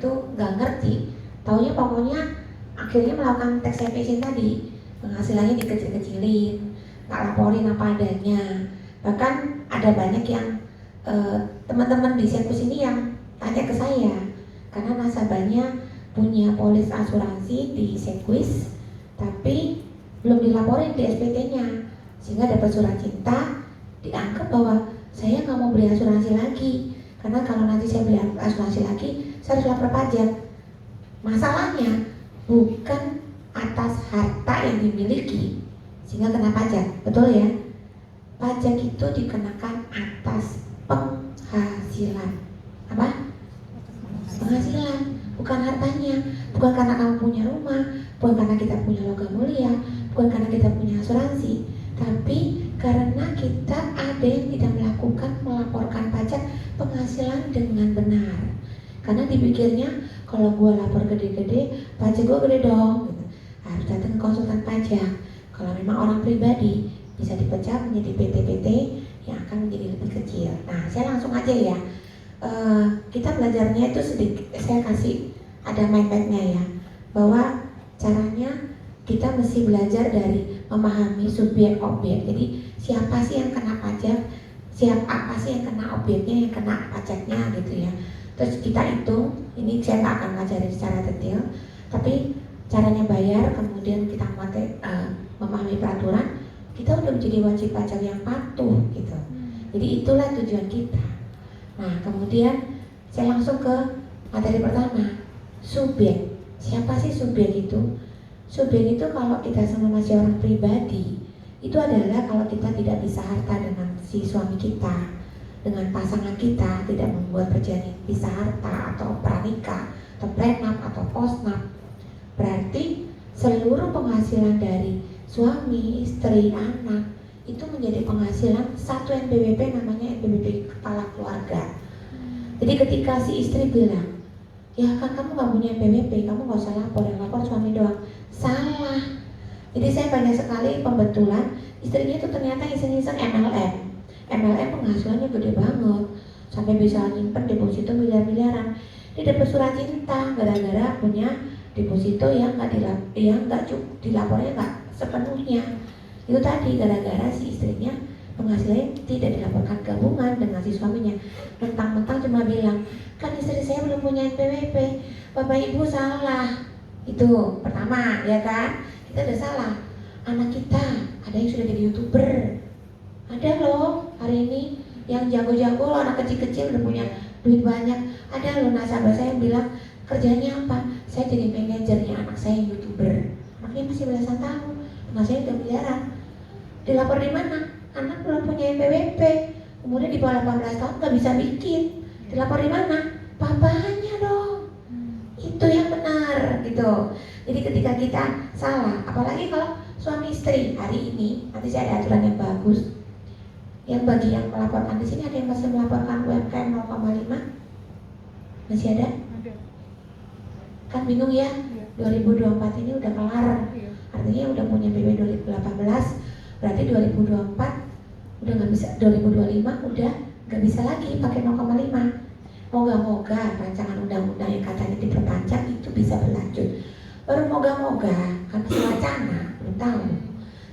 itu nggak ngerti, taunya pokoknya akhirnya melakukan tax evasion tadi, penghasilannya dikecil-kecilin, nggak laporin apa adanya. Bahkan ada banyak yang teman-teman di Sekwis ini yang tanya ke saya, karena nasabahnya punya polis asuransi di Sekwis, tapi belum dilaporin di SPT-nya, sehingga dapat surat cinta, dianggap bahwa saya nggak mau beli asuransi lagi, karena kalau nanti saya beli asuransi lagi, saya harus lapor pajak. Masalahnya bukan atas harta yang dimiliki sehingga kena pajak, betul ya? Pajak itu dikenakan atas penghasilan. Apa? Penghasilan, bukan hartanya. Bukan karena kamu punya rumah, bukan karena kita punya logam mulia, bukan karena kita punya asuransi, tapi karena kita ada yang tidak melaporkan pajak penghasilan dengan benar. Karena dipikirnya kalau gue lapor gede-gede, pajak gue gede dong, gitu. Harus datang ke konsultan pajak. Kalau memang orang pribadi bisa dipecah menjadi PT-PT yang akan menjadi lebih kecil. Nah, saya langsung aja ya. Kita belajarnya itu sedikit, saya kasih ada mind map-nya ya, bahwa caranya kita mesti belajar dari memahami subjek objek. Jadi siapa sih yang kena pajak, apa sih yang kena objeknya, yang kena pajaknya gitu ya. Terus kita hitung, ini saya nggak akan ngajarin secara detail, tapi caranya bayar, kemudian kita memahami peraturan, kita udah menjadi wajib pajak yang patuh gitu. Jadi itulah tujuan kita. Nah, kemudian saya langsung ke materi pertama, subjek. Siapa sih subjek itu? Subjek itu kalau kita semua masih orang pribadi, itu adalah kalau kita tidak bisa harta dengan si suami kita, dengan pasangan kita, tidak membuat perjanjian bisa harta atau pranikah atau prenup atau postnup, berarti seluruh penghasilan dari suami, istri, anak itu menjadi penghasilan satu NPWP, namanya NPWP kepala keluarga. Jadi ketika si istri bilang, ya kan kamu gak punya NPWP, kamu gak usah lapor, yang lapor suami doang. Salah. Jadi saya banyak sekali pembetulan istrinya itu ternyata iseng-iseng MLM. MLM penghasilannya gede banget, sampai bisa nyimpen deposito miliar-miliaran. Dia dapat surat cinta gara-gara punya deposito yang nggak dilapornya nggak sepenuhnya. Itu tadi gara-gara si istrinya penghasilannya tidak dilaporkan gabungan dengan si suaminya. Mentang-mentang cuma bilang, kan istri saya belum punya NPWP, bapak ibu salah. Itu pertama, ya kan? Kita udah salah. Anak kita ada yang sudah jadi YouTuber, ada loh hari ini yang jago-jago loh, anak kecil-kecil udah punya duit banyak. Ada loh nasabah saya yang bilang, kerjanya apa? Saya jadi manajernya anak saya yang YouTuber. Anaknya masih belasan tahun, penghasilannya udah miliaran. Dilapor di mana? Anak belum punya NPWP, kemudian di bawah 18 tahun nggak bisa bikin. Dilapor di mana? Papanya dong. Itu yang benar gitu. Jadi ketika kita salah, apalagi kalau suami istri hari ini, nanti saya ada aturan yang bagus. Yang bagi yang melaporkan di sini, ada yang masih melaporkan UMKM 0,5? Masih ada? Kan bingung ya? 2024 ini udah kelar. Artinya udah punya BB 2018, berarti 2024 udah nggak bisa, 2025 udah nggak bisa lagi pakai 0,5. Moga-moga rancangan undang-undang yang katanya diperpanjang itu bisa berlanjut. Baru moga-moga, kan masih wacana, belum tahu.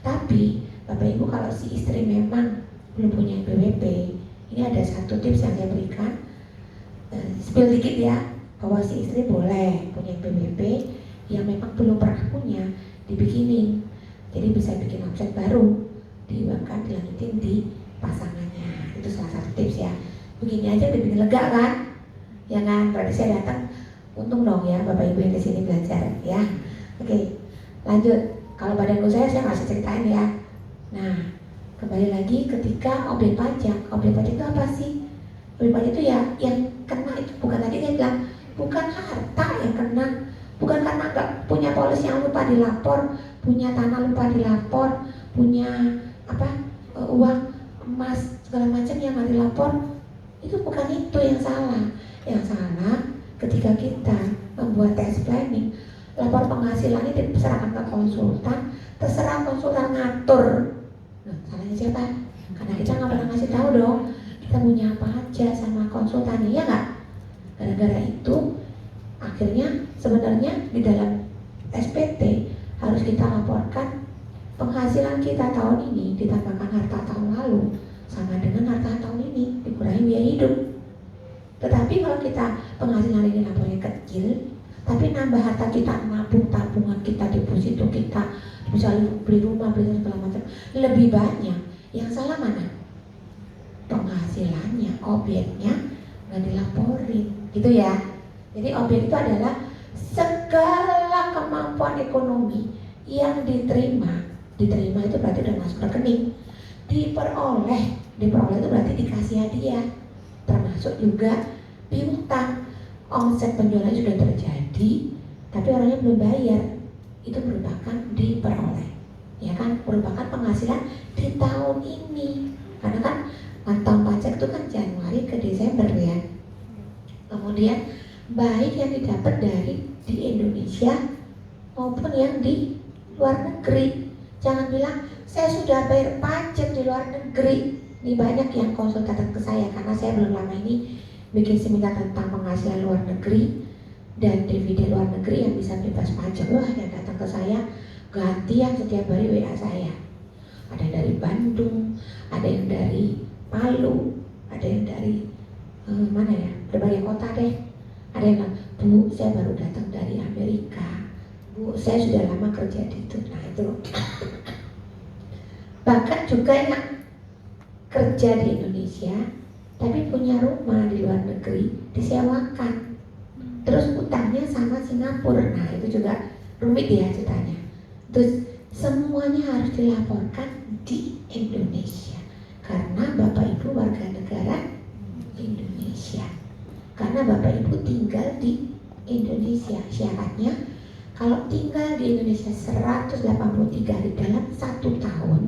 Tapi Bapak Ibu kalau si istri memang belum punya NPWP, ini ada satu tips yang saya berikan. Spill dikit ya, bahwa si istri boleh punya NPWP yang memang belum pernah punya, dibikinin. Jadi bisa bikin omset baru, bahkan dilanjutin di pasangannya. Itu salah satu tips ya. Begini aja udah bikin lega kan? Ya kan? Berarti saya datang, untung dong ya Bapak Ibu yang kesini belajar ya. Oke, lanjut. Kalau badan usaha saya nggak usah ceritain ya. Nah, kembali lagi ketika objek pajak. Objek pajak itu apa sih? Objek pajak itu ya yang kena itu bukan, tadi saya bilang, bukan harta yang kena, bukan karena nggak punya polis yang lupa dilapor, punya tanah lupa dilapor, punya uang emas segala macam yang nggak dilapor. Itu bukan itu yang salah. Yang salah ketika kita membuat tax planning, lapor penghasilannya diserahkan ke konsultan, terserah konsultan ngatur. Nah, salahnya siapa? Karena kita nggak pernah ngasih tahu dong kita punya apa aja sama konsultannya, ya nggak? Gara-gara itu akhirnya sebenarnya di dalam SPT harus kita laporkan penghasilan kita tahun ini ditambahkan harta tahun lalu sama dengan harta tahun ini dikurangi biaya hidup. Tetapi kalau kita penghasilan ini lapornya kecil, tapi nambah harta kita, nabung tabungan kita, deposito kita, misalnya beli rumah, beli segala macam, lebih banyak. Yang salah mana? Penghasilannya, objeknya nggak dilaporin, gitu ya. Jadi objek itu adalah segala kemampuan ekonomi yang diterima itu berarti udah masuk rekening. Diperoleh itu berarti dikasih hadiah, termasuk juga piutang. Omset penjualan sudah terjadi, tapi orangnya belum bayar, itu merupakan diperoleh, ya kan, merupakan penghasilan di tahun ini. Karena kan tahun pajak itu kan Januari ke Desember ya. Kemudian baik yang didapat dari di Indonesia maupun yang di luar negeri. Jangan bilang saya sudah bayar pajak di luar negeri. Ini banyak yang konsul datang ke saya karena saya belum lama ini bikin seminar tentang penghasilan luar negeri dan dividen luar negeri yang bisa bebas pajak. Wah, yang datang ke saya gantian setiap hari WA saya. Ada yang dari Bandung, ada yang dari Palu, ada yang dari mana ya, berbagai kota deh. Ada yang bilang, Bu, saya baru datang dari Amerika. Bu, saya sudah lama kerja di itu. Nah itu. Bahkan juga yang kerja di Indonesia tapi punya rumah di luar negeri disewakan, terus utangnya sama Singapura. Nah itu juga rumit ya ceritanya. Terus semuanya harus dilaporkan di Indonesia karena Bapak Ibu warga negara Indonesia, karena Bapak Ibu tinggal di Indonesia. Syaratnya kalau tinggal di Indonesia 183 hari dalam 1 tahun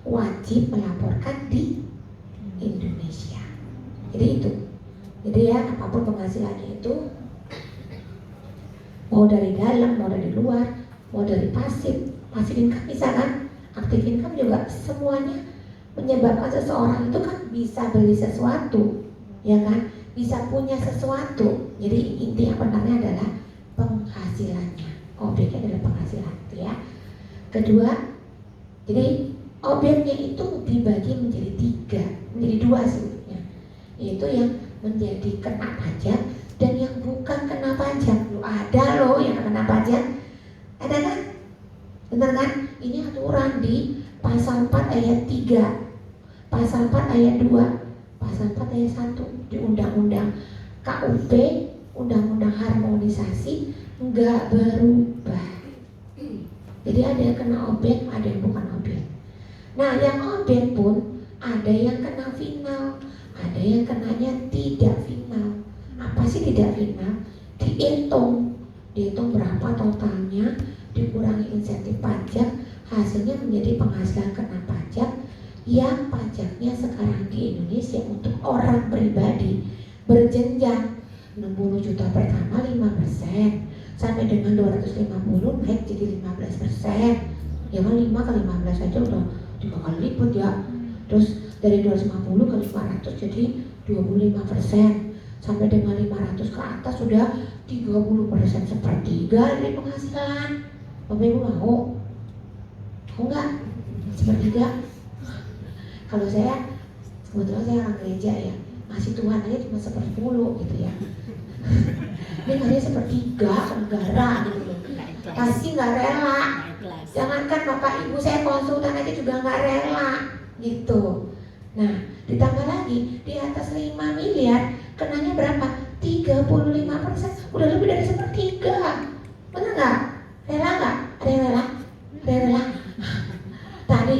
wajib melaporkan di Indonesia. Jadi itu. Jadi ya apapun penghasilannya itu, mau dari dalam, mau dari luar, mau dari pasif income misalkan, aktif income juga, semuanya menyebabkan seseorang itu kan bisa beli sesuatu, ya kan, bisa punya sesuatu. Jadi inti yang benarnya adalah penghasilannya, objeknya adalah penghasilan, ya. Kedua, jadi objeknya itu dibagi menjadi 2 sebetulnya, yaitu yang menjadi kena pajak dan yang bukan kena pajak. Loh, ada loh yang kena pajak, ada kan? Benar kan? Ini aturan di pasal 4 ayat 3, pasal 4 ayat 2, pasal 4 ayat 1 di Undang-Undang KUP, Undang-Undang Harmonisasi nggak berubah. Jadi ada yang kena objek, ada yang bukan objek. Nah yang objek pun ada yang kena final, ada yang kenanya tidak final. Apa sih tidak final? Dihitung berapa totalnya, dikurangi insentif pajak, hasilnya menjadi penghasilan kena pajak yang pajaknya sekarang di Indonesia untuk orang pribadi berjenjang 60 juta pertama 5%, sampai dengan 250 naik jadi 15%. Ya kan 5 kali 15 aja udah 3 kali lipat ya. Terus dari 250 ke 500 jadi 25%, sampai dengan 500 ke atas sudah 30%, sepertiga dari penghasilan. Bapak Ibu mau nggak sepertiga? Kalau saya kebetulan saya orang gereja ya, ngasih Tuhan aja cuma 1/10 gitu ya. Ini hanya 1/3 ke negara gitu loh. Pasti nggak rela. Jangankan Bapak Ibu, saya konsultan aja juga nggak rela gitu. Nah ditambah lagi di atas 5 miliar kenanya berapa? 35%, udah lebih dari 1/3. Bener nggak? Rela nggak? Ada yang rela? Ada yang rela? Tadi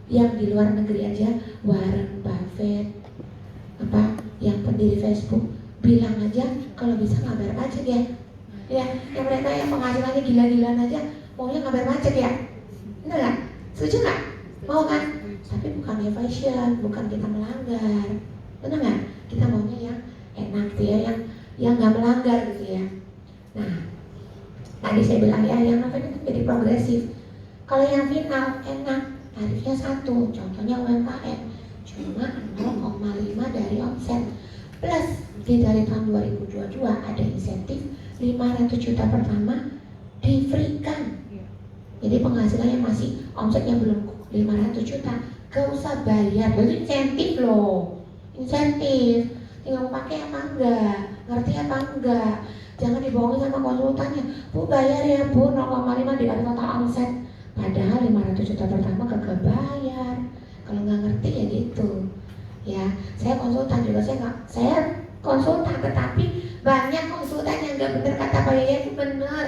yang di luar negeri aja, Warren Buffett, yang pendiri Facebook bilang aja kalau bisa nggak bayar pajak ya. Ya, yang mereka yang penghasilannya gila-gilaan aja maunya nggak bayar pajak ya. Bener nggak? Setuju nggak? Mau kan? Tapi bukan evasion, bukan kita melanggar. Bener nggak? Kita maunya yang enak tuh ya, yang nggak melanggar gitu ya. Nah, tadi saya bilang ya, yang novel itu jadi progresif. Kalau yang final enak, tarifnya 1, contohnya UMKM cuma 0,5 dari omset, plus di dari tahun 2022 ada insentif 500 juta pertama di free kan. Jadi penghasilannya masih, omsetnya belum 500 juta, gak usah bayar. Itu insentif loh, insentif. Tinggal mau pakai apa enggak, ngerti apa enggak. Jangan dibohongin sama konsultannya, Bu bayar ya Bu 0,5 dikali total omset. Padahal 500 juta pertama kagak bayar. Kalau nggak ngerti ya gitu. Ya, saya konsultan juga, saya konsultan, tetapi banyak konsultan yang nggak benar kata Pak Yaya itu benar.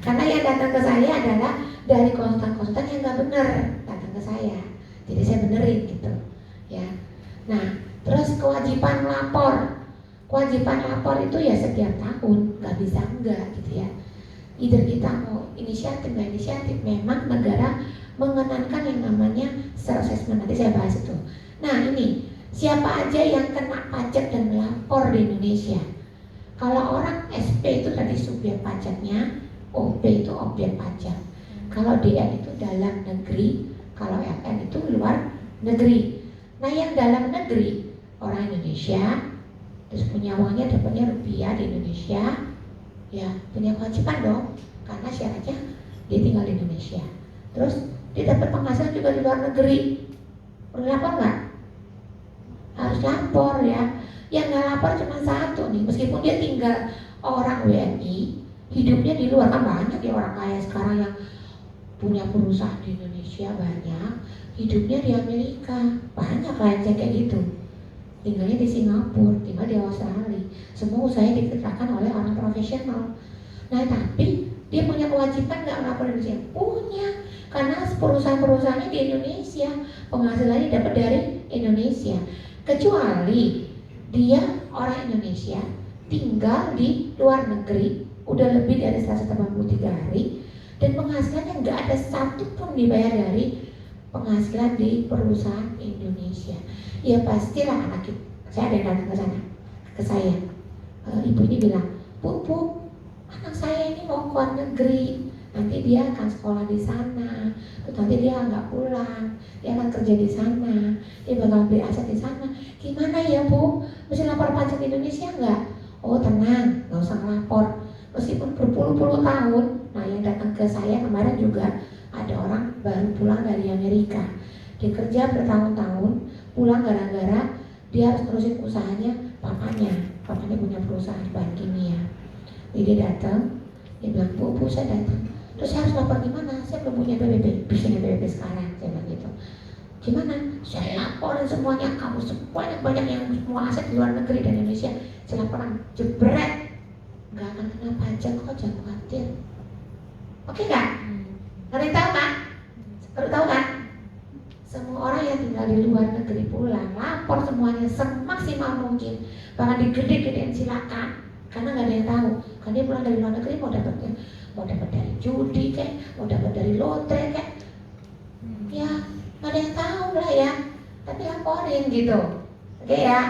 Karena yang datang ke saya adalah dari konsultan-konsultan yang nggak benar datang ke saya. Jadi saya benerin gitu. Ya. Nah, terus kewajiban lapor. Kewajiban lapor itu ya setiap tahun, nggak bisa enggak gitu ya. Either kita mau inisiatif nggak inisiatif, memang negara mengenankan yang namanya self-assessment. Nanti saya bahas itu. Nah ini, siapa aja yang kena pajak dan melapor di Indonesia? Kalau orang SP itu tadi subjek pajaknya, OP itu objek pajak. Kalau DN itu dalam negeri, kalau FN itu luar negeri. Nah yang dalam negeri, orang Indonesia, terus punya uangnya dapatnya rupiah di Indonesia, ya punya kewajiban dong, karena syaratnya dia tinggal di Indonesia. Terus dia dapat penghasilan juga di luar negeri, perlu lapor nggak? Harus lapor ya. Yang nggak lapor cuma satu nih, meskipun dia tinggal orang WNI, hidupnya di luar. Kan banyak ya orang kaya sekarang yang punya perusahaan di Indonesia banyak, hidupnya di Amerika banyak lain kayak gitu. Tinggalnya di Singapura, tinggal di Australia. Semua usahanya dikerjakan oleh orang profesional. Nah tapi dia punya kewajiban nggak lapor di Indonesia? Punya, karena perusahaan-perusahaannya di Indonesia, penghasilannya dapat dari Indonesia. Kecuali dia orang Indonesia tinggal di luar negeri udah lebih dari 183 hari dan penghasilannya nggak ada satu pun dibayar dari penghasilan di perusahaan Indonesia. Ya pastilah anak kita, saya ada yang datang ke sana, ke saya, ibu ini bilang, Bu, anak saya ini mau ke luar negeri, nanti dia akan sekolah di sana, terus nanti dia nggak pulang, dia akan kerja di sana, dia bakal beli aset di sana. Gimana ya Bu, mesti lapor pajak di Indonesia nggak? Oh tenang, nggak usah lapor, meskipun berpuluh-puluh tahun. Nah yang datang ke saya kemarin juga ada orang baru pulang dari Amerika, dia kerja bertahun-tahun, pulang gara-gara dia harus terusin usahanya papanya punya perusahaan bahan kimia. Jadi dia datang, dia bilang, Bu saya datang, terus saya harus lapor gimana? Saya belum punya BPP, bikin BPP sekarang, saya bilang gitu. Gimana? Saya laporin semuanya, kamu sebanyak-banyak yang semua aset di luar negeri dan Indonesia, saya laporan, jebret, nggak akan kena pajak kok, jangan khawatir. Oke nggak? Ada yang tahu kan? Perlu tahu kan? Semua orang yang tinggal di luar negeri pulang, lapor semuanya semaksimal mungkin, bahkan digede-gedein silakan, karena nggak ada yang tahu. Karena dia pulang dari luar negeri mau dapat dari judi kayak, mau dapat dari lotre kayak, ya nggak ada yang tahu lah ya. Tapi laporin gitu, oke ya.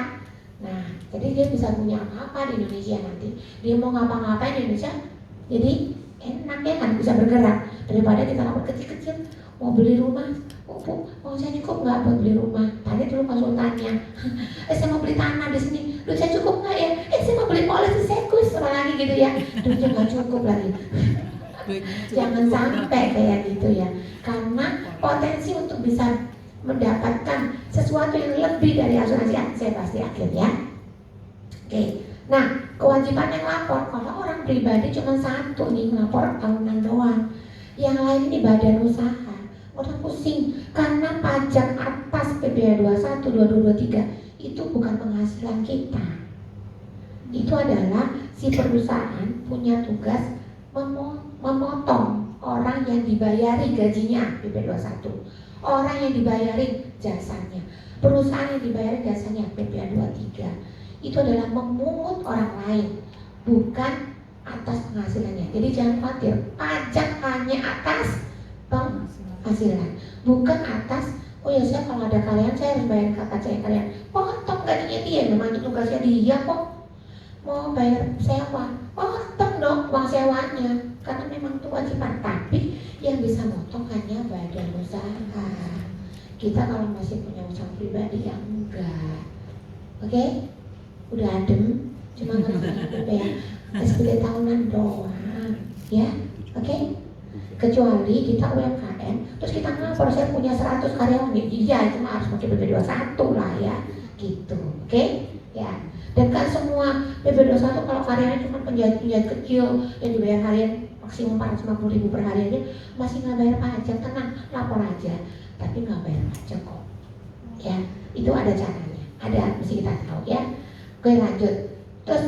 Nah, jadi dia bisa punya apa-apa di Indonesia nanti. Dia mau ngapa-ngapain di Indonesia, jadi enak ya kan, bisa bergerak daripada kita lapor kecil-kecil. Mau beli rumah, Bu, mau saya cukup nggak buat beli rumah? Tanya dulu konsultannya. Saya mau beli tanah di sini, duit saya cukup nggak ya? Saya mau beli polis, saya kus apa lagi gitu ya, duitnya nggak cukup lagi. Jangan sampai kayak gitu ya, karena potensi untuk bisa mendapatkan sesuatu yang lebih dari asuransi saya pasti akhir ya. Oke, nah kewajiban yang lapor, kalau orang pribadi cuma satu nih, lapor tahunan doang. Yang lain ini badan usaha. Udah pusing, karena pajak atas PPh 21, 22, 23 itu bukan penghasilan kita. Itu adalah si perusahaan punya tugas memotong orang yang dibayari gajinya PPh 21, orang yang dibayari jasanya, perusahaan yang dibayari jasanya PPh 23. Itu adalah memungut orang lain, bukan atas penghasilannya. Jadi jangan khawatir, pajak hanya atas penghasilan, bukan atas, oh ya saya kalau ada kalian saya harus bayar KKC kalian. Potong gajinya dia, memang itu tugasnya dia kok. Mau bayar sewa, potong dong uang sewanya, karena memang itu kewajiban. Tapi yang bisa motong hanya badan usaha. Kita kalau masih punya usaha pribadi ya enggak. Oke? Udah adem, cuma ngerti ya. SP sebagai tahunan doang, ya, oke? Kecuali kita UMKM, terus kita ngelapor saya punya 100 karyawan, iya itu mah harus pakai PP21 lah ya, gitu, oke? Ya, dan kan semua PP21 kalau karyawannya cuma penjahit-penjahit kecil yang dibayar harian maksimum 450.000 per hari aja masih nggak bayar pajak, tenang, lapor aja, tapi nggak bayar pajak kok, ya, itu ada caranya, ada mesti kita tahu ya. Oke lanjut, terus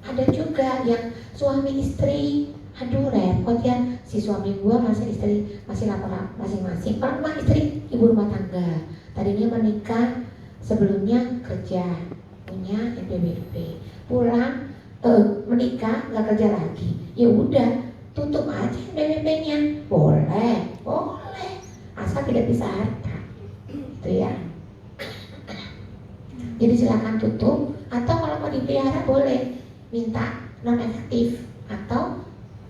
ada juga yang suami istri, aduh repot ya, si suami gua masih istri masih lapor masing-masing. Kalau memang istri ibu rumah tangga, tadinya menikah, sebelumnya kerja, punya NPWP, pulang menikah nggak kerja lagi, ya udah tutup aja NPWP-nya, boleh, asal tidak bisa harta, itu ya. Jadi silakan tutup, atau kalau mau dipelihara boleh minta non efektif atau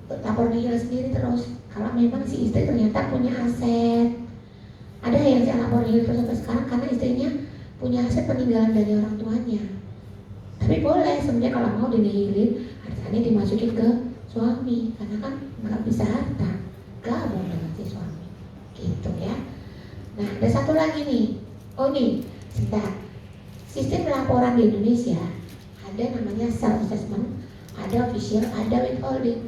lapor nihil sendiri terus. Kalau memang si istri ternyata punya aset, ada yang saya lapor nihil terus sampai sekarang karena istrinya punya aset peninggalan dari orang tuanya. Tapi boleh sebenarnya kalau mau dinihilin, hartanya dimasukin ke suami karena kan nggak bisa harta, gabung dengan si suami, gitu ya. Nah ada satu lagi nih, sebentar. Sistem pelaporan di Indonesia ada namanya self assessment, ada official, ada withholding.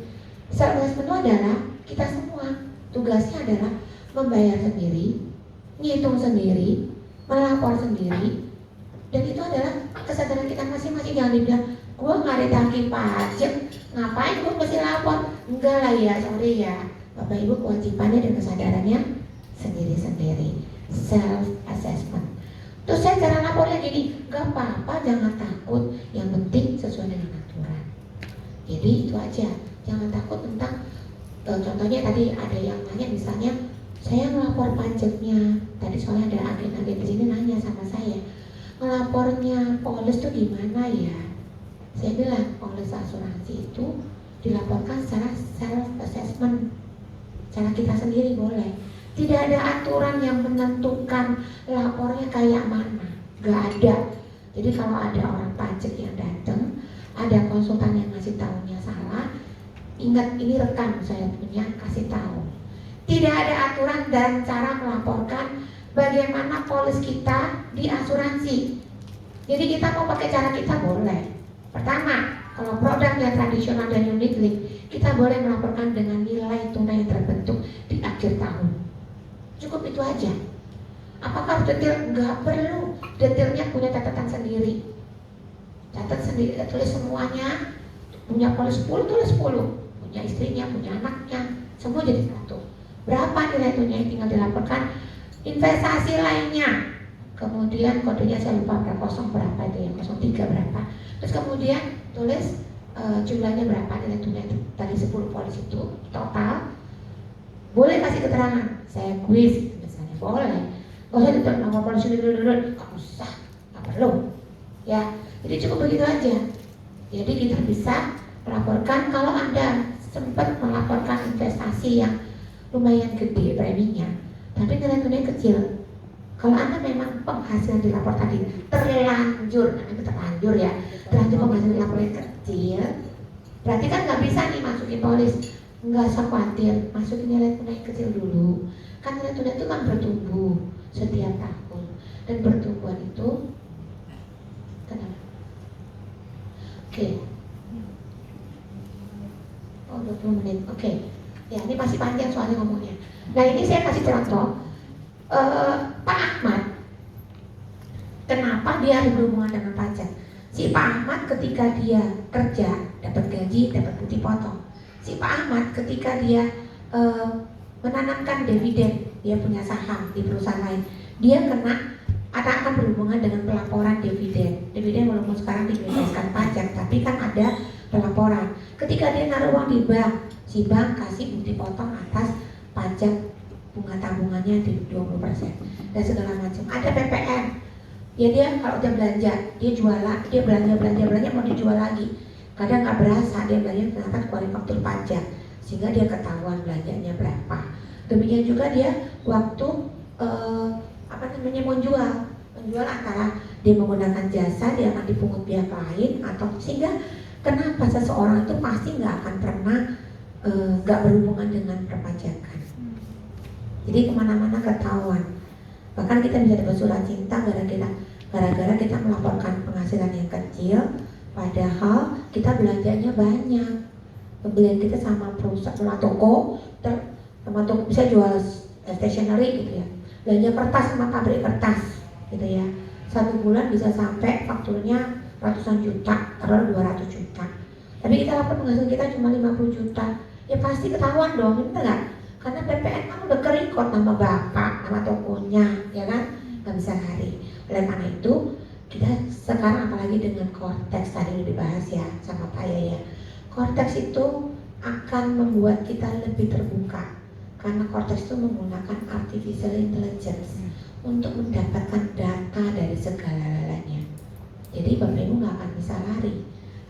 Self assessment itu adalah kita semua tugasnya adalah membayar sendiri, ngitung sendiri, melapor sendiri, dan itu adalah kesadaran kita masing-masing. Jangan dibilang gue nggak ditagih pajak, ngapain gue mesti lapor? Enggak lah ya, sorry ya, Bapak Ibu kewajibannya dan kesadarannya sendiri-sendiri. Self assessment. Terus saya cara lapornya gini, gak apa-apa, jangan takut, yang penting sesuai dengan aturan. Jadi itu aja, jangan takut tentang contohnya tadi ada yang nanya misalnya, saya melapor pajaknya, tadi soalnya ada agen-agen di sini nanya sama saya, melapornya polis itu gimana ya? Saya bilang polis asuransi itu dilaporkan secara self assessment, cara kita sendiri boleh. Tidak ada aturan yang menentukan lapornya kayak mana, gak ada. Jadi kalau ada orang pajak yang datang, ada konsultan yang ngasih tahunya salah, ingat ini rekam saya punya, kasih tahu. Tidak ada aturan dan cara melaporkan bagaimana polis kita di asuransi. Jadi kita mau pakai cara kita boleh. Pertama, kalau produk yang tradisional dan unit link, kita boleh melaporkan dengan nilai tunai yang terbentuk di akhir tahun. Cukup itu aja. Apakah detail? Enggak perlu. Detailnya punya catatan sendiri. Catat sendiri, tulis semuanya. Punya polis 10, tulis 10. Punya istrinya, punya anaknya, semua jadi satu. Berapa nilai tunai tinggal dilaporkan. Investasi lainnya. Kemudian kodenya saya lupa berapa, 0 berapa itu yang 03 berapa. Terus kemudian tulis jumlahnya berapa nilai tunai tadi 10 polis itu total. Boleh kasih keterangan, saya kuis misalnya, boleh. Gak usah ditulis nama polisi dulu, gak usah, gak perlu. Ya, jadi cukup begitu aja. Jadi kita bisa melaporkan kalau Anda sempat melaporkan investasi yang lumayan gede preminya, tapi nilai tunai kecil. Kalau Anda memang penghasilan dilapor tadi terlanjur, itu terlanjur ya, terlanjur penghasilan dilapornya kecil, berarti kan nggak bisa nih masukin polis. Nggak usah khawatir, masukin nilai tunai kecil dulu. Kan nilai tunai itu kan bertumbuh setiap tahun, dan pertumbuhan itu kenapa? Oke. Oh 20 menit, oke. Ya ini masih panjang soalnya ngomongnya. Nah ini saya kasih contoh. Pak Ahmad, kenapa dia harus berhubungan dengan pajak? Si Pak Ahmad ketika dia kerja dapat gaji, dapat putih potong. Si Pak Ahmad ketika dia menanamkan dividen, dia punya saham di perusahaan lain, dia akan berhubungan dengan pelaporan dividen. Dividen walaupun sekarang dibebaskan pajak, tapi kan ada pelaporan. Ketika dia naruh uang di bank, si bank kasih bukti potong atas pajak bunga tabungannya di 20% dan segala macam. Ada PPN. Ya dia kalau dia belanja, dia jualan, dia belanja mau dijual lagi. Kadang nggak berasa dia belanja ternyata keluarin faktur pajak, sehingga dia ketahuan belanjanya berapa. Demikian juga dia waktu menjual antara dia menggunakan jasa, dia akan dipungut pihak lain, atau sehingga Kenapa? Seseorang itu pasti nggak akan pernah nggak berhubungan dengan perpajakan. Jadi kemana-mana ketahuan. Bahkan kita bisa dapat surat cinta gara-gara kita melaporkan penghasilan yang kecil, padahal kita belanjanya banyak. Pembelian kita sama perusahaan, sama toko bisa jual stationery gitu ya. Belanja kertas sama pabrik kertas gitu ya. 1 bulan bisa sampai fakturnya ratusan juta, taruh 200 juta. Tapi kita lapor penghasilan kita cuma 50 juta. Ya pasti ketahuan dong, bener nggak? Karena PPN kan udah kerekod nama bapak, nama tokonya, ya kan? Nggak bisa lari. Oleh karena itu, kita sekarang apalagi dengan Cortex tadi udah dibahas ya sama Pak Yaya. Cortex itu akan membuat kita lebih terbuka. Karena Cortex itu menggunakan artificial intelligence untuk mendapatkan data dari segala-galanya. Jadi Bapak Ibu nggak akan bisa lari.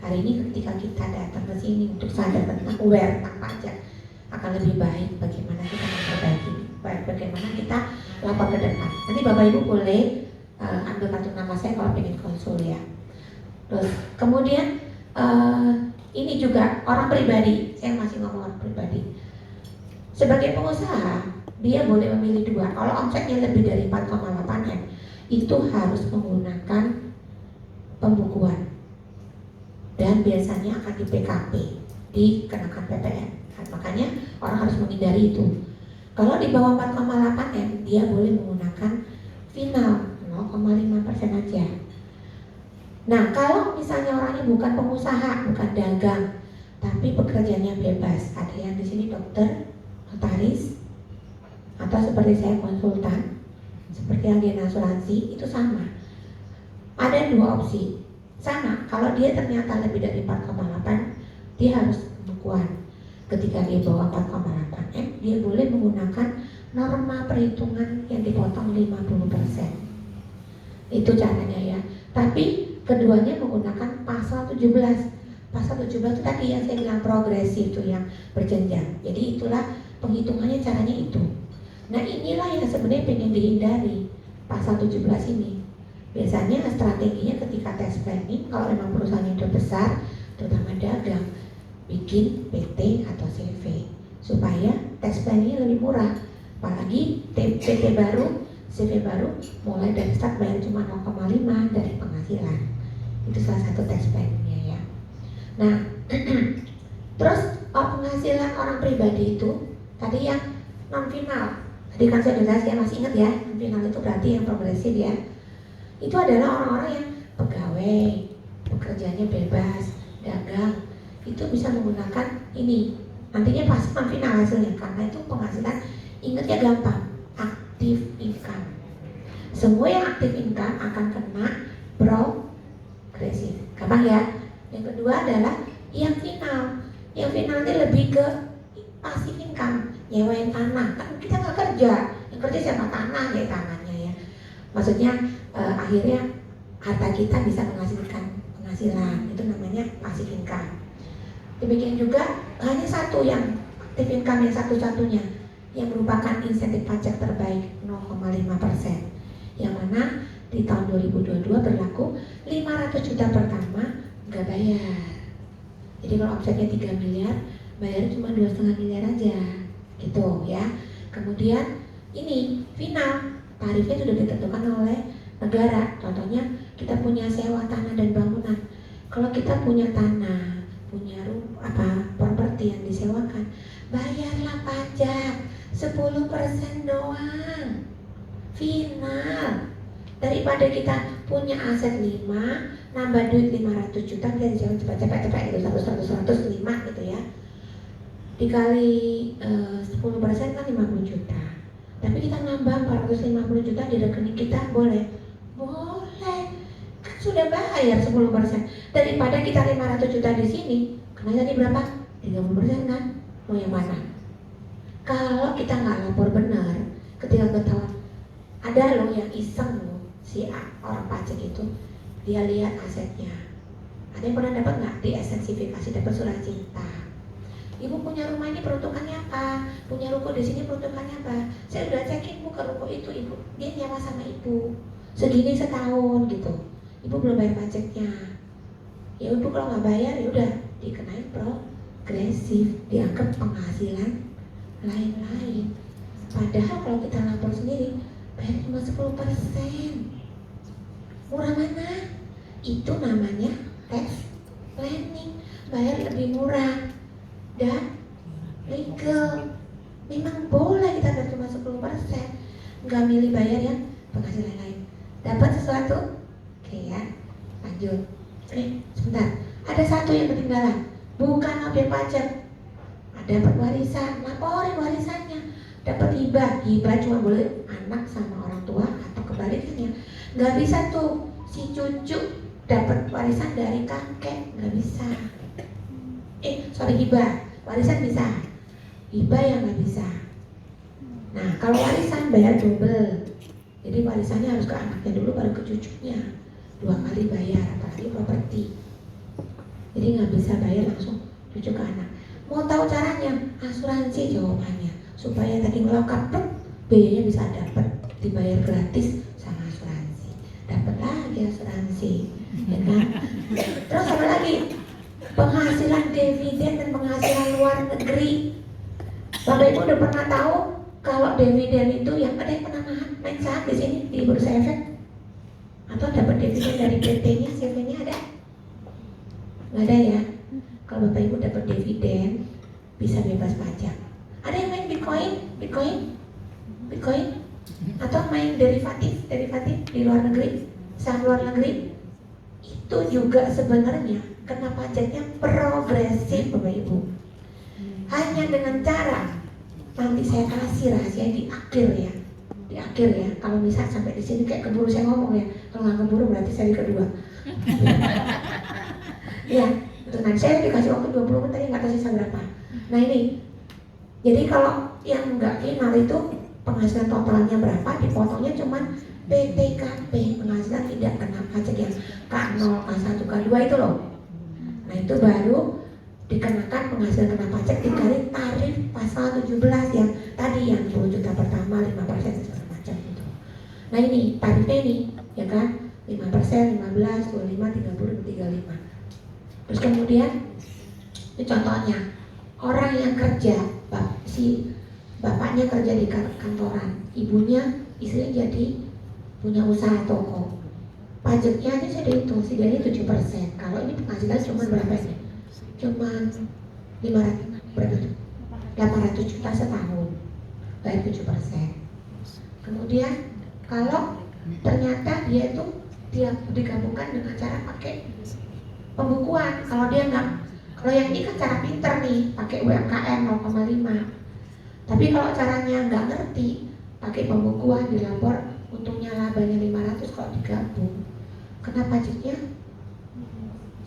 Hari ini ketika kita datang ke sini untuk sadar tentang aware tentang pajak, akan lebih baik bagaimana kita memperbaiki, bagaimana kita lapor ke depan. Nanti Bapak Ibu boleh ambil kartu nama saya kalau ingin konsul ya. Terus kemudian ini juga orang pribadi, saya masih ngomong orang pribadi. Sebagai pengusaha, dia boleh memilih 2. Kalau omsetnya lebih dari 4,8 M, itu harus menggunakan pembukuan. Dan biasanya akan di PKP, dikenakan PPN. Makanya orang harus menghindari itu. Kalau di bawah 4,8 M, dia boleh menggunakan final 0,5% aja. Nah, kalau misalnya orangnya bukan pengusaha, bukan dagang, tapi pekerjaannya bebas, ada yang di sini dokter, notaris, atau seperti saya konsultan, seperti yang di asuransi, itu sama. Ada 2 opsi. Sama, kalau dia ternyata lebih dari 4,8, dia harus pembukuan. Ketika dia bawah 4,8 M, dia boleh menggunakan norma perhitungan yang dipotong 50%. Itu caranya ya. Tapi keduanya menggunakan pasal 17. Pasal 17 itu tadi yang saya bilang progresif itu yang berjenjang. Jadi itulah penghitungannya, caranya itu. Nah inilah yang sebenarnya pengen dihindari pasal 17 ini. Biasanya strateginya ketika tax planning, kalau memang perusahaannya udah besar, terutama dagang, bikin PT atau CV supaya tax planningnya lebih murah. Apalagi PT baru, CV baru, mulai dari start bayar cuma 0,5 dari penghasilan. Itu salah satu tax planningnya ya. Nah, terus penghasilan orang pribadi itu tadi yang non final. Tadi kan saya jelas ya, masih ingat ya, non final itu berarti yang progresif ya. Itu adalah orang-orang yang pegawai, pekerjaannya bebas, dagang, itu bisa menggunakan ini. Nantinya pasti non final hasilnya, karena itu penghasilan, ingat ya gampang, aktif income. Semua yang aktif income akan kena progresif, gampang ya. Yang kedua adalah yang final. Yang final ini lebih ke pasif income, nyewain tanah. Kan kita nggak kerja, yang kerja siapa? Tanah ya, tangannya ya. Maksudnya akhirnya harta kita bisa menghasilkan penghasilan, itu namanya passive income. Demikian juga hanya satu yang aktif income, yang satu-satunya yang merupakan insentif pajak terbaik 0,5%, yang mana di tahun 2022 berlaku 500 juta pertama nggak bayar. Jadi kalau omsetnya 3 miliar, bayar cuma 2,5 miliar aja gitu ya. Kemudian ini final, tarifnya sudah ditentukan oleh negara. Contohnya kita punya sewa tanah dan bangunan. Kalau kita punya tanah, punya properti yang disewakan, bayarlah pajak 10% doang. Final. Daripada kita punya aset 5, nambah duit 500 juta, bisa disewa cepet-cepet gitu, 100 gitu ya. Dikali 10% kan 50 juta. Tapi kita nambah 450 juta di rekening kita, boleh? Boleh. Kan sudah bayar 10%. Daripada kita 500 juta di sini, kena tadi berapa? 30% kan? Mau yang mana? Kalau kita nggak lapor benar, ketika ketahuan, ada loh yang iseng loh, si orang pajak itu, dia lihat asetnya. Ada yang pernah dapat nggak? Diekstensifikasi, dapat surat cinta. Ibu punya rumah ini peruntukannya apa? Punya ruko di sini peruntukannya apa? Saya udah cekin bu ke ruko itu, ibu dia nyawa sama ibu segini setahun gitu. Ibu belum bayar pajaknya. Ya ibu kalau nggak bayar ya udah dikenain progresif, dianggap penghasilan lain-lain. Padahal kalau kita lapor sendiri bayar cuma 10%. Murah mana? Itu namanya tax planning, bayar lebih murah dan legal. Memang boleh kita bayar cuma 10%, nggak milih bayar yang penghasilan lain. Dapat sesuatu? Oke ya, lanjut. Sebentar, ada satu yang ketinggalan, bukan objek pajak. Dapat warisan, laporin warisannya. Dapat hibah cuma boleh anak sama orang tua atau kebalikannya. Nggak bisa tuh si cucu dapat warisan dari kakek, nggak bisa. Hibah, warisan bisa, hibah yang nggak bisa. Nah kalau warisan bayar double, jadi warisannya harus ke anaknya dulu baru ke cucunya, 2 kali bayar, apalagi properti. Jadi nggak bisa bayar langsung cucu ke anak. Mau tahu caranya? Asuransi jawabannya, supaya tadi ngelokap biayanya bisa dapat, dibayar gratis sama asuransi, dapat lagi asuransi, ya kan? Terus apa lagi? Penghasilan dividen dan penghasilan luar negeri. Bapak Ibu udah pernah tahu kalau dividen itu yang ada yang pernah main saham di sini di Bursa Efek? Atau dapat dividen dari PT-nya, CV-nya ada? Nggak ada ya? Kalau Bapak Ibu dapat dividen bisa bebas pajak. Ada yang main Bitcoin? Atau main derivatif di luar negeri, saham luar negeri? Itu juga sebenarnya kena pajaknya progresif Bapak Ibu. Hanya dengan cara, nanti saya kasih rahasia di akhir ya. Kalau misal sampai di sini kayak keburu saya ngomong ya, kalau nggak keburu berarti seri kedua. Ya, nanti saya dikasih waktu 20 menit, nggak tahu sisa berapa. Nah ini, jadi kalau yang nggak final itu penghasilan totalnya berapa, dipotongnya cuman PTKP, penghasilan tidak kena pajak yang K0, K1, K2 itu loh. Nah itu baru dikenakan penghasilan kena pajak dikali tarif pasal 17 yang tadi yang 10 juta pertama 5% segala macam itu. Nah ini tarifnya ini ya kan 5%, 15, 25, 30, 35. Terus kemudian ini contohnya orang yang kerja, si bapaknya kerja di kantoran, ibunya istrinya jadi punya usaha toko. Pajaknya aja saya dihitung, setidaknya 7%. Kalau ini penghasilan cuma berapa ini? Cuma 800 juta setahun, bayar 7%. Kemudian kalau ternyata dia itu digabungkan dengan cara pakai pembukuan, kalau yang ini kan cara pinter nih, pakai UMKM 0,5. Tapi kalau caranya nggak ngerti, pakai pembukuan dilapor, untungnya labanya 500 kalau digabung, kena pajaknya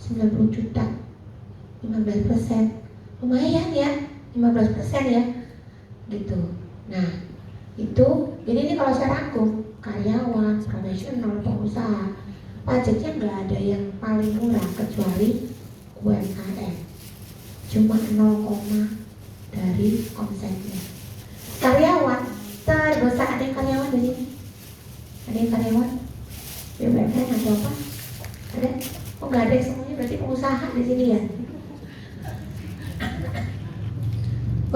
90 juta, 15%, lumayan ya, 15% ya, gitu. Nah itu, jadi ini kalau saya rangkum, karyawan, profesional, pengusaha, pajaknya nggak ada yang paling murah kecuali UMKM, cuma 0, dari omsetnya. Karyawan terbesar, ada yang karyawan di sini? Ada yang karyawan? BUMN atau apa? Ada? Oh nggak ada, semuanya berarti pengusaha di sini ya?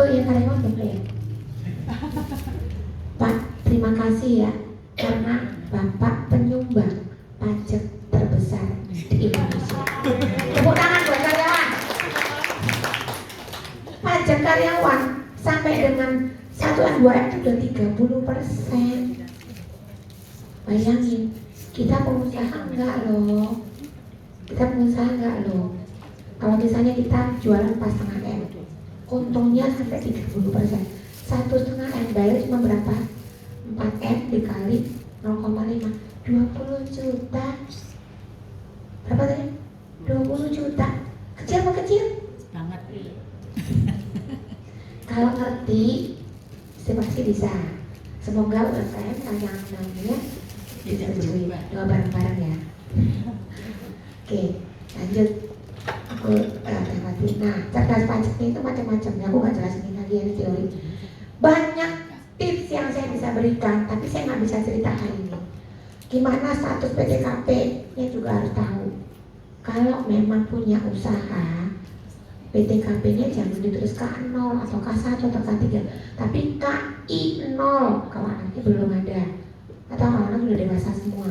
Oh iya karyawan betul ya? Pak, terima kasih ya karena Bapak penyumbang pajak terbesar di Indonesia. Tepuk tangan buat karyawan. Pajak karyawan sampai dengan 1M2M itu udah 30%. Bayangin, kita pengusaha enggak loh. Kalau misalnya kita jualan 4,5M, untungnya sampai 30%. 1,5M bayar cuma berapa? 4M dikali 0,5, 20 juta. Berapa tadi? 20 juta. Kecil apa kecil? Banget. Kalau ngerti, pasti bisa. Semoga UMKM yang namanya disetujui. Doa bareng-bareng ya. Oke, lanjut. Aku lewati. Nah, cerdas pajaknya itu macam-macam. Ya, aku nggak jelasin lagi ini teori. Banyak tips yang saya bisa berikan, tapi saya nggak bisa cerita hari ini. Gimana status PTKP-nya juga harus tahu. Kalau memang punya usaha, PTKP-nya jangan ditulis K0 atau K1 atau K3, tapi KI 0 kalau anaknya belum ada, atau kalau anak sudah dewasa semua.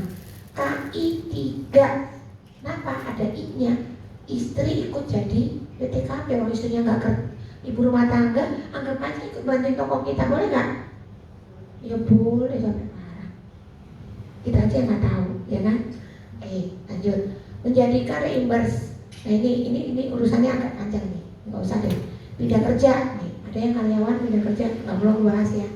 KI 3, kenapa ada I-nya? Istri ikut jadi PTKP, kalau istrinya nggak kerja, ibu rumah tangga, anggap aja ikut bantuin toko kita, boleh nggak? Ya boleh sampai marah. Kita aja yang nggak tahu, ya kan? Lanjut. Menjadikan reimburse. Nah ini urusannya agak panjang nih, nggak usah deh. Pindah kerja nih, ada yang karyawan pindah kerja, nggak perlu bahas ya.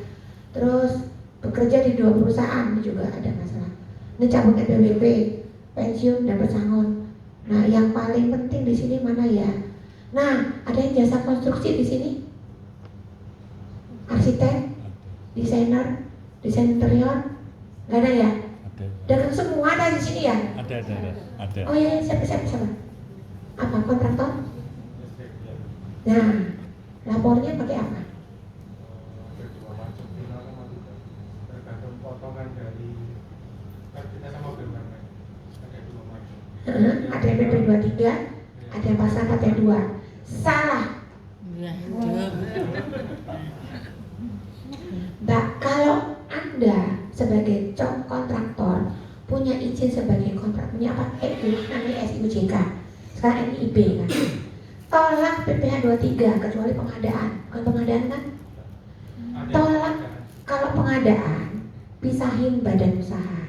Terus bekerja di 2 perusahaan juga ada masalah. Ini cabut NPWP, pensiun dan pesangon. Nah yang paling penting di sini mana ya? Nah ada yang jasa konstruksi di sini, arsitek, desainer, desain interior, nggak ada ya? Dagang semua ada di sini ya? Ada. Oh iya, siapa? Apa, kontraktor? Nah, lapornya pakai apa? Tergantung potongan dari kita sama BUMN. Ada yang PP 23, ada yang pasal 42. Salah. Mbak, kalau Anda sebagai kontraktor punya izin sebagai kontrak, punya apa? Namanya SIUJK, sekarang NIB kan. Tolak PPh 23 kecuali pengadaan. Bukan pengadaan kan? Tolak. Kalau pengadaan, pisahin badan usaha,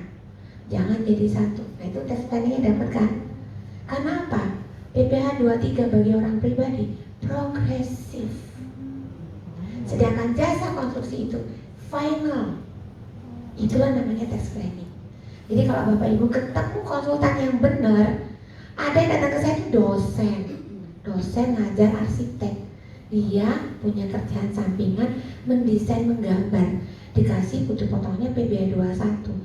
jangan jadi satu. Nah itu tes planningnya dapat kan? Karena apa? PPh 23 bagi orang pribadi progresif, sedangkan jasa konstruksi itu final. Itulah namanya tax planning. Jadi kalau Bapak Ibu ketemu konsultan yang benar, ada yang datang ke saya itu dosen ngajar arsitek, dia punya kerjaan sampingan mendesain, menggambar, dikasih butuh potongnya PBA 21,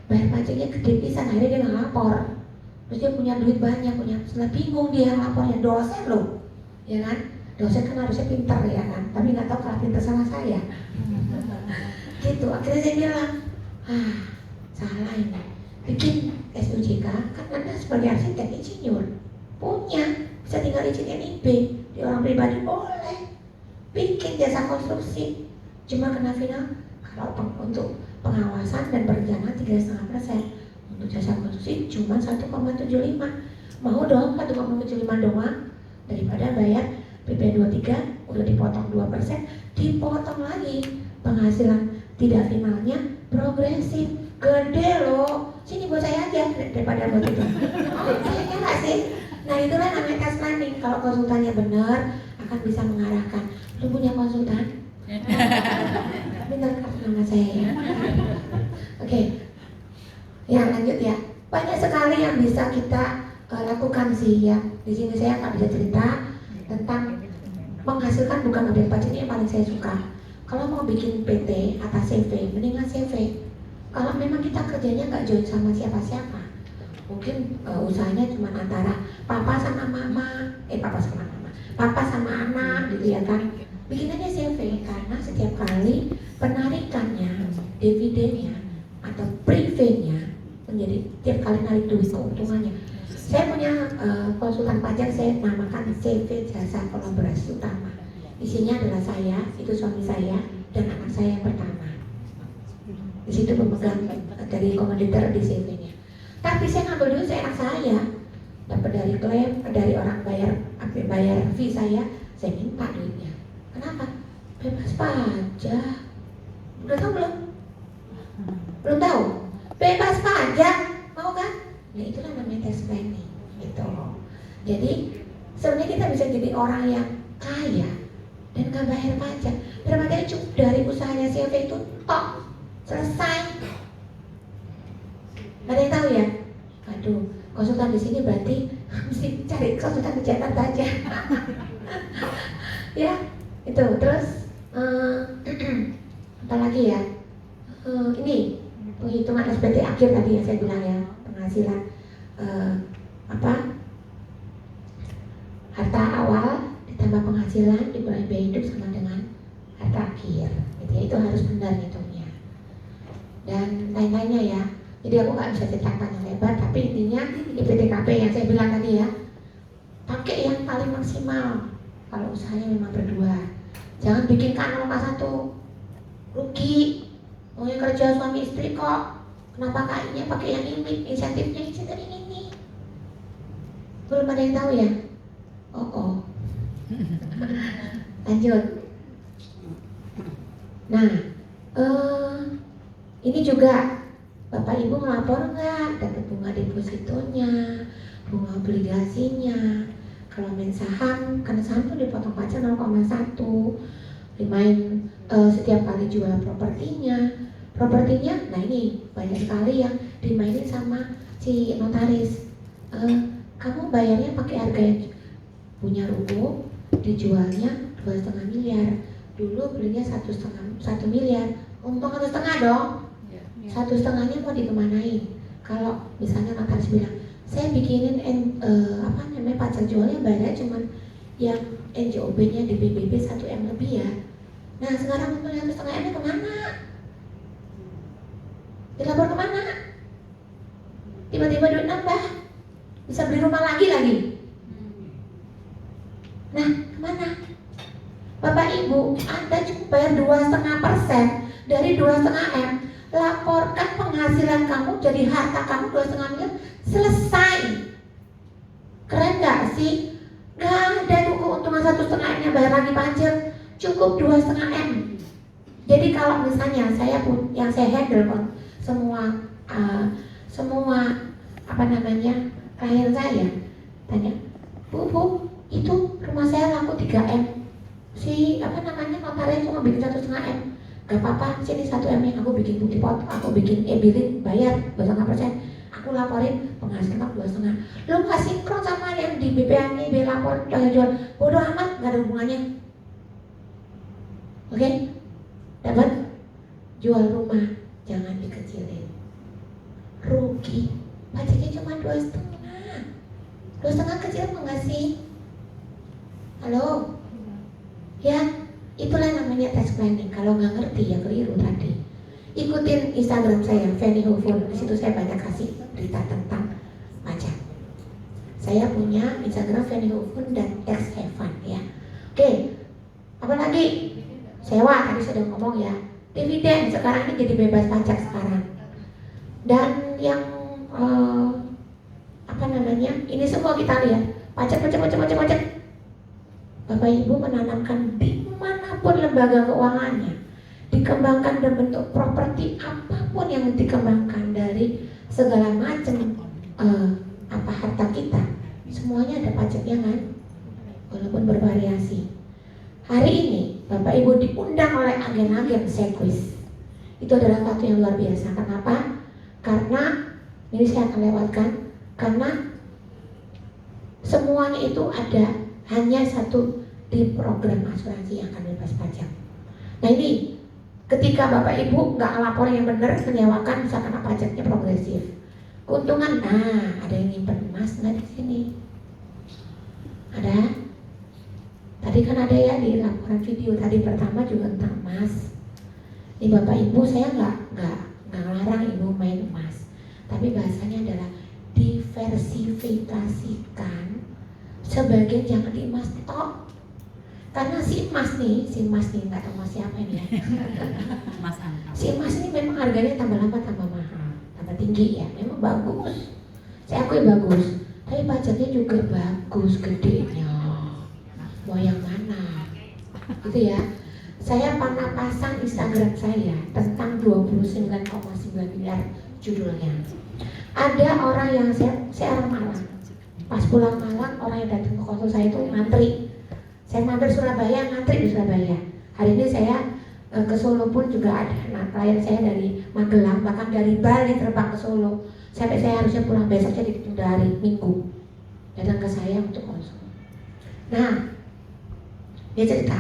bayar pajaknya gede pisan, akhirnya dia nggak lapor. Terus dia punya duit banyak, punya setelah bingung dia lapornya, dosen loh, ya kan? Dosen kan harusnya pintar ya kan, tapi nggak tahu kalah pintar sama saya. Gitu, akhirnya saya bilang, salah ini, bikin SUJK, kan Anda sebagai arsitek insinyur punya, bisa tinggal izin NIB, di orang pribadi boleh bikin jasa konstruksi, cuma kena final kalau untuk pengawasan dan perencanaan 3,5%, untuk jasa konstruksi cuma 1,75. Mau dong 1,75 doang, daripada bayar PP 23 udah dipotong 2%, dipotong lagi penghasilan tidak finalnya progresif, gede loh. Sini buat saya aja daripada buat itu. Kayaknya nggak sih? Nah itulah namanya tax planning. Kalau konsultannya benar akan bisa mengarahkan. Lu punya konsultan? Benar kartu nama saya ya. Oke. Ya lanjut ya. Banyak sekali yang bisa kita lakukan sih ya. Di sini saya nggak bisa cerita tentang menghasilkan bukan objek pajak, ini yang paling saya suka. Kalau mau bikin PT atas CV, mendingan CV. Kalau memang kita kerjanya nggak join sama siapa-siapa, mungkin usahanya cuma antara papa sama mama, papa sama anak gitu ya kan. Bikin aja CV, karena setiap kali penarikannya, dividennya atau prevainya menjadi tiap kali narik duit keuntungannya. Saya punya konsultan pajak, saya namakan CV jasa kolaborasi utama. Isinya adalah saya, itu suami saya, dan anak saya yang pertama. Di situ pemegang dari komoditor di CV-nya. Tapi saya ngambil duit seenak saya, dapat dari klaim, dari orang bayar fee saya minta duitnya. Kenapa? Bebas pajak. Udah tahu belum? Belum tahu? Bebas pajak, mau kan? Ya itulah namanya tax planning, gitu. Jadi sebenarnya kita bisa jadi orang yang kaya dan gak bayar pajak. Daripada cukup dari usahanya CV itu tok, selesai. Gak ada yang tahu ya? Aduh, konsultan di sini berarti mesti cari konsultan di Jakarta aja. Ya, itu. Terus apa lagi ya? Ini penghitungan SPT akhir tadi yang saya bilang ya, penghasilan harta awal ditambah penghasilan dikurangi biaya hidup sama dengan harta akhir. Gitu ya, itu harus benar hitungnya. Dan lain-lainnya ya. Jadi aku nggak bisa ceritakan yang lebar, tapi intinya IPTKP yang saya bilang tadi ya, pakai yang paling maksimal kalau usahanya memang berdua. Jangan bikin K0K1, rugi. Mau kerja suami istri kok, kenapa KI-nya pakai yang ini, insentifnya ini. Belum ada yang tahu ya? Oh. Lanjut. Nah, ini juga Bapak Ibu melapor nggak dapat bunga depositonya, bunga obligasinya. Kalau main saham, karena saham tuh dipotong pajak 0,1. Dimain setiap kali jual propertinya, nah ini banyak sekali yang dimainin sama si notaris. Kamu bayarnya pakai harga yang punya rumah, dijualnya 2,5 miliar. Dulu belinya 1 miliar, untung 1,5 dong. 1,5-nya mau dikemanain? Kalau misalnya notaris bilang, saya bikinin pajak jualnya bayarnya cuma yang NJOB-nya di PBB 1M lebih ya. Nah sekarang untuk 1,5M-nya kemana? Dilapor kemana? Tiba-tiba duit nambah, bisa beli rumah lagi. Nah kemana? Bapak Ibu, Anda cukup bayar 2,5% dari 2,5M. Laporkan penghasilan kamu jadi harta kamu 2,5 miliar, selesai. Keren gak sih? Gak ada tuh keuntungan 1,5M-nya bayar lagi pajak, cukup 2,5M. Jadi kalau misalnya yang saya handle semua klien saya tanya, Bu, itu rumah saya laku 3M. Si notarnya cuma bikin 1,5M. Gak apa-apa, sini 1M-nya aku bikin bukti foto, aku bikin e-billing, bayar 2,5%. Aku laporin penghasilan 2,5. Lu gak sinkron sama yang di BPNI lapor jual, bodoh amat, gak ada hubungannya. Oke? Dapat? Jual rumah jangan dikecilin, rugi, pajaknya cuma 2,5. 2,5 kecil apa enggak sih? Halo? Ya, itulah namanya tax planning. Kalau nggak ngerti ya keliru tadi. Ikutin Instagram saya, Fanny Hufun. Di situ saya banyak kasih berita tentang pajak. Saya punya Instagram Fanny Hufun dan Tax Heaven ya. Oke, apa lagi? Sewa tadi sudah ngomong ya. Dividen sekarang ini jadi bebas pajak sekarang. Dan yang ini semua kita lihat pajak. Bapak Ibu menanamkan di manapun lembaga keuangannya, dikembangkan dalam bentuk properti apapun yang dikembangkan dari segala macam harta kita, semuanya ada pajaknya kan, walaupun bervariasi. Hari ini Bapak Ibu diundang oleh agen-agen Sequis. Itu adalah satu yang luar biasa. Kenapa? Karena ini saya akan lewatkan, karena semuanya itu ada hanya satu di program asuransi yang akan bebas pajak. Nah ini ketika Bapak Ibu nggak lapor yang benar, menyewakan misalkan pajaknya progresif, keuntungan. Nah ada yang nyimpen emas nggak di sini? Ada? Tadi kan ada ya di laporan video tadi pertama juga tentang emas. Ini Bapak Ibu, saya nggak ngelarang Ibu main emas, tapi bahasanya adalah diversifikasikan. Sebagian jangan di emas tok, karena si emas nih nggak tahu emas siapa ini ya. Si emas ini memang harganya tambah lama tambah mahal, tambah tinggi ya, memang bagus. Saya akui bagus, tapi pajaknya juga bagus gedenya. Mau yang mana? Gitu ya. Saya pernah pasang Instagram saya tentang 29,9 miliar judulnya. Ada orang yang saya orang Malang. Pas pulang Malang, orang yang datang ke konsul saya itu ngantri. Saya mampir Surabaya, ngantri di Surabaya. Hari ini saya ke Solo pun juga ada. Nah, klien saya dari Magelang, bahkan dari Bali terbang ke Solo. Sampai saya harusnya pulang besok, jadi dari Minggu datang ke saya untuk konsul. Nah, dia cerita,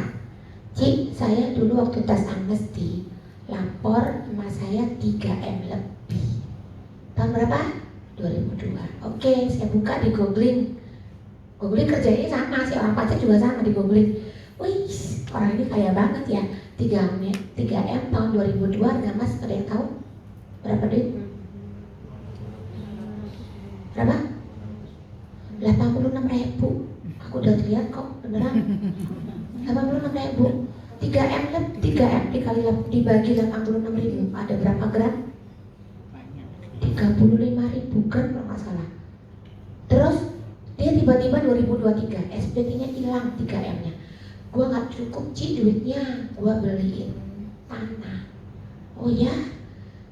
Ci, saya dulu waktu tes amnesti lapor emas saya 3M lebih. Tahun berapa? 2002. Oke, saya buka di googling kerjanya sama, si orang pajak juga sama di googling. Wih, orang ini kaya banget ya. 3M tahun 2002 harga emas, ada yang tahu? Berapa duit? Berapa? 86.000. Aku udah lihat kok, beneran. 86.000. 3M dibagi 86.000. Ada berapa gram? 35.000 gram kalau nggak salah. Terus dia tiba-tiba 2023 SPT-nya hilang 3M-nya. Gua nggak cukup duitnya, gua beliin tanah. Oh ya,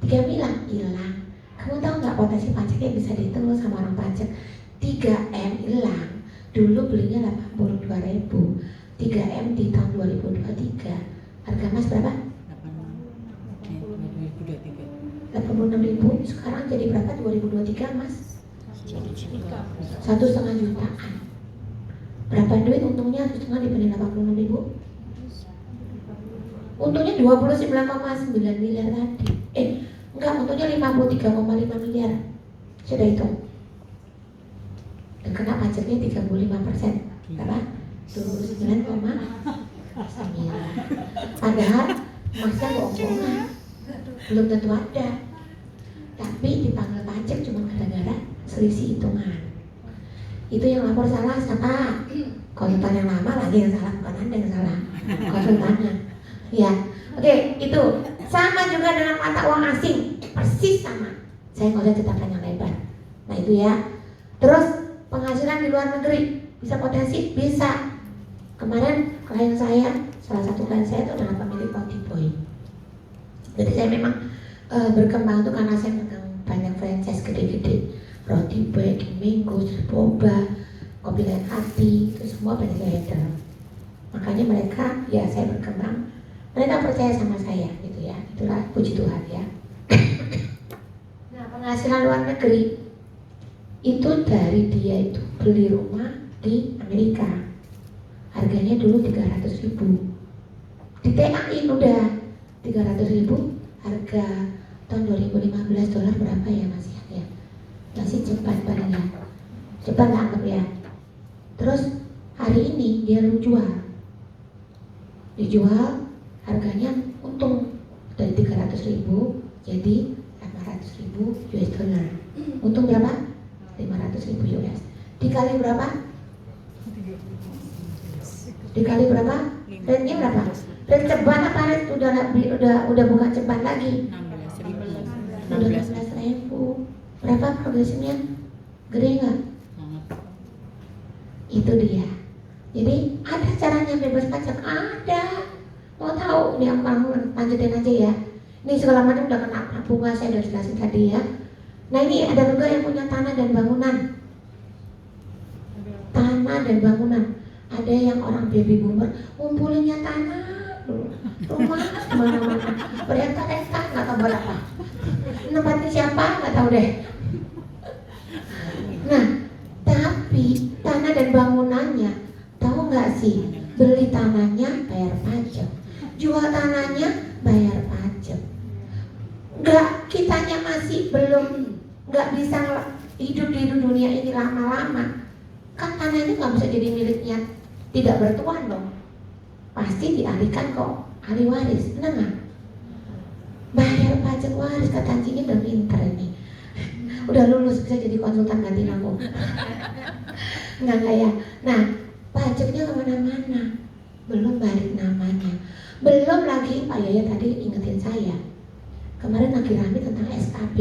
3M hilang. Kamu tahu nggak potensi pajaknya bisa dihitung sama orang pajak? 3M hilang. Dulu belinya 82.000. 3M di tahun 2023. Harga emas berapa? 86.000. Sekarang jadi berapa 2023 mas? 1,5 jutaan. Berapa duit untungnya 1,5 dibanding 86.000? Untungnya 29,9 miliar tadi. Enggak, untungnya 53,5 miliar. Sudah itu. Dan kena pajaknya 35%. Berapa? 29,9. Padahal masnya bohongan. Belum tentu ada. Tapi dipanggil pajak cuma gara-gara selisih hitungan. Itu yang lapor salah siapa? Konsultan yang lama lagi yang salah, bukan Anda yang salah. Konsultannya. Ya, oke, itu sama juga dengan mata uang asing, persis sama. Saya nggak usah cerita panjang lebar. Nah itu ya. Terus penghasilan di luar negeri bisa potensi, bisa. Kemarin klien saya, salah satu klien saya itu adalah pemilik Roti Boy. Jadi saya memang berkembang itu karena saya megang banyak franchise gede-gede. Roti Boy, Domingo, Boba, Kopi Lain Hati, itu semua banyak saya handle. Makanya mereka, ya saya berkembang. Mereka percaya sama saya gitu ya. Itulah puji Tuhan ya. Nah penghasilan luar negeri itu dari dia itu beli rumah di Amerika. Harganya dulu 300.000. Di TAI udah 300.000. Harga tahun 2015 dolar berapa ya masih ya? Masih cepat paling ya. Cepat lah anggap ya. Terus hari ini dia lu dijual harganya untung dari 300.000 jadi 800.000 US dollar. Untung berapa? 500.000 US. Dikali berapa? Dikali berapa? Rate-nya berapa? Rate ceban apa rate udah bukan ceban lagi? 16.000. Berapa progresinya? Gede nggak? Itu dia. Jadi ada caranya bebas pajak, ada. Mau tahu? Ini aku lanjutin aja ya. Ini segala macam udah kena bunga, saya udah jelasin tadi ya. Nah ini ada juga yang punya tanah dan bangunan. Tanah dan bangunan. Ada yang orang baby boomer ngumpulinnya tanah, rumah mana-mana, berhektar-hektar nggak tahu buat apa. Nempatin siapa nggak tahu deh. Nah, tapi tanah dan bangunannya, tahu nggak sih? Beli tanahnya bayar pajak, jual tanahnya bayar pajak. Nggak, kitanya masih belum nggak bisa hidup di dunia ini lama-lama. Kan tanah ini nggak bisa jadi miliknya tidak bertuan dong. Pasti dialihkan kok ahli waris, benar nggak? Bayar pajak waris, kata anjingnya udah pinter ini. Udah lulus bisa jadi konsultan ganti lampu. Enggak ya. Nah, pajaknya kemana-mana. Belum balik namanya. Belum lagi Pak Yaya tadi ingetin saya. Kemarin lagi rame tentang SKB.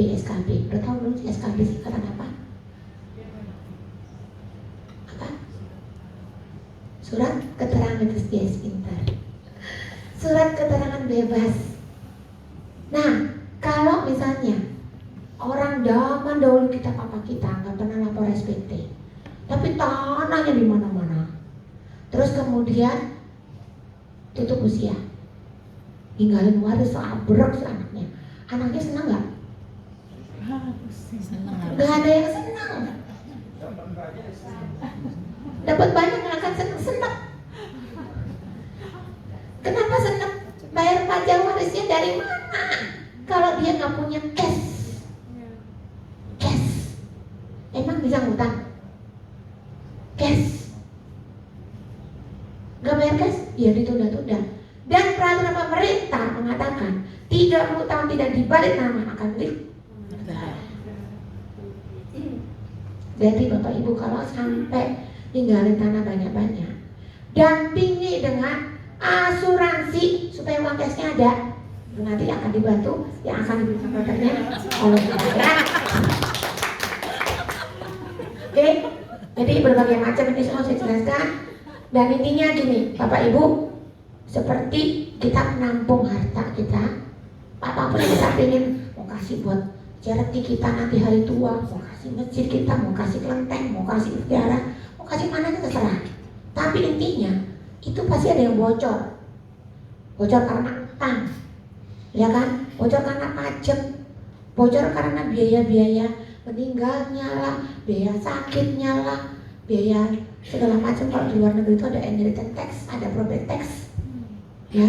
Udah tahu belum sih SKB singkatan apa? Apa? Surat keterangan bebas pintar. Surat keterangan bebas. Nah, kalau misalnya orang zaman dahulu kita papa kita nggak pernah lapor SPT, tapi tanahnya di mana-mana. Terus kemudian tutup usia, ninggalin waris seabrek anaknya. Anaknya senang nggak? Nggak ada yang senang. Dapat banyak nggak akan senang. Kenapa senang? Bayar pajak warisnya dari mana? Kalau dia nggak punya cash, emang bisa ngutang? Cash, nggak bayar cash, ya ditunda-tunda. Dan peraturan pemerintah mengatakan 30 tahun tidak dibalik nama akan milik. Jadi Bapak Ibu kalau sampai ninggalin tanah banyak-banyak, dampingi dengan asuransi supaya uang cashnya ada. Nanti akan dibantu yang akan diberikan proteknya oleh kita ya. Oke, jadi berbagai macam ini semua saya jelaskan. Dan intinya gini, Bapak Ibu, seperti kita menampung harta kita, apapun yang kita ingin mau kasih buat charity kita nanti hari tua, mau kasih masjid kita, mau kasih kelenteng, mau kasih ikhtiara, mau kasih mana kita terserah. Tapi intinya itu pasti ada yang bocor. Bocor karena utang, ya kan? Bocor karena pajak, bocor karena biaya-biaya meninggalnya lah, biaya sakitnya lah, biaya segala macam. Kalau di luar negeri itu ada inheritance tax, ada probate tax, ya.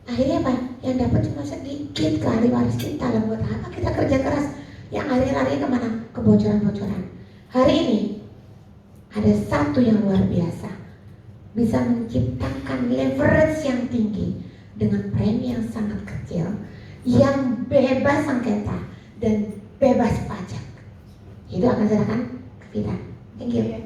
Akhirnya apa? Yang dapat cuma sedikit ke ahli waris kita. Lalu buat apa kita kerja keras? Yang lari-lari kemana? Kebocoran-bocoran. Hari ini ada satu yang luar biasa, bisa menciptakan leverage yang tinggi dengan premi yang sangat kecil, yang bebas sengketa dan bebas pajak. Itu akan serahkan ke kita. Thank you.